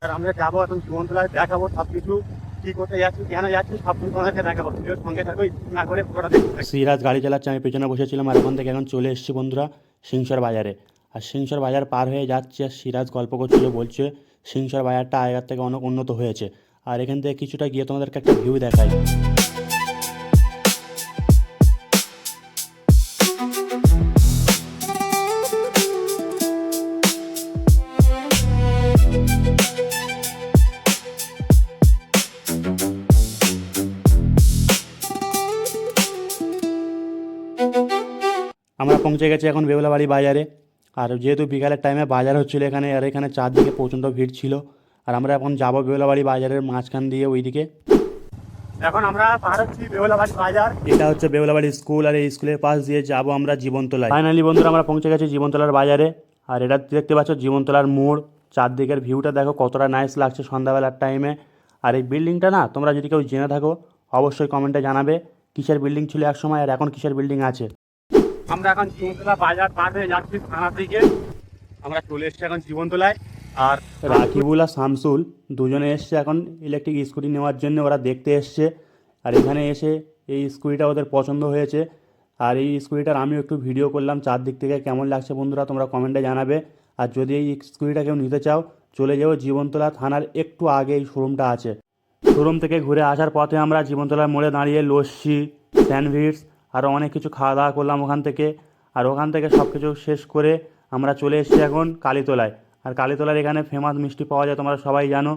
আর আমরা যাবো এখন জীবনতলায়, দেখাবো সবকিছু, কি করতে যাচ্ছি, কেন যাচ্ছি, সব কিছু তোমাদেরকে দেখাবো। ভিডিওর সঙ্গে থাকো, না করে পুরোটা দেখতে। সিরাজ গাড়ি চালাচ্ছে, আমি পেছনে বসেছিলাম। আর ওখান থেকে এখন চলে এসেছি বন্ধুরা সিংসর বাজারে। আর সিংসর বাজার পার হয়ে যাচ্ছে, আর সিরাজ গল্প করছিল, বলছে সিংসর বাজারটা আগের থেকে অনেক উন্নত হয়েছে। আর এখান থেকে কিছুটা গিয়ে তোমাদেরকে একটা ভিউ দেখাই। আমরা পৌঁছে গেছি এখন বেহুলাবাড়ি বাজারে। আর যেহেতু বিকালের টাইমে বাজার হচ্ছিলো এখানে, আর এখানে চারদিকে প্রচণ্ড ভিড় ছিল। আর আমরা এখন যাবো বেহুলাবাড়ি বাজারের মাঝখান দিয়ে ওইদিকে। এখন আমরা পার হচ্ছি বেহুলাবাড়ি বাজার। এটা হচ্ছে বেহুলাবাড়ি স্কুল, আর এই স্কুলের পাশ দিয়ে যাবো আমরা জীবনতলায়। ফাইনালি বন্ধুরা আমরা পৌঁছে গেছি জীবনতলার বাজারে। আর এটা দেখতে পাচ্ছ জীবনতলার মোড়, চারদিকের ভিউটা দেখো কতটা নাইস লাগছে সন্ধ্যাবেলার টাইমে। আর এই বিল্ডিংটা না, তোমরা যদি কেউ জেনে থাকো অবশ্যই কমেন্টে জানাবে কিসের বিল্ডিং ছিল এক সময় আর এখন কিসের বিল্ডিং আছে। আমরা এখন জীবনতলা বাজার পার হয়ে যাচ্ছি থানার দিকে। আমরা চলে এসেছি এখন জীবনতলায়। আর রাকিবুল আর শামসুল দুজনে এসছে এখন ইলেকট্রিক স্কুটি নেওয়ার জন্য, ওরা দেখতে এসছে। আর এখানে এসে এই স্কুটিটা ওদের পছন্দ হয়েছে। আর এই স্কুটিটার আমিও একটু ভিডিও করলাম চারদিক থেকে, কেমন লাগছে বন্ধুরা তোমরা কমেন্টে জানাবে। আর যদি এই স্কুটিটা কেউ নিতে চাও, চলে যাও জীবনতলা থানার একটু আগে এই শোরুমটা আছে। শোরুম থেকে ঘুরে আসার পথে আমরা জীবনতলার মোড়ে দাঁড়িয়ে লস্যি, স্যান্ডউইচ আরও অনেক কিছু খাওয়া দাওয়া করলাম ওখান থেকে। আর ওখান থেকে সব কিছু শেষ করে আমরা চলে এসেছি এখন কালীতলায়। আর কালীতলার এখানে ফেমাস মিষ্টি পাওয়া যায়, তোমরা সবাই জানো।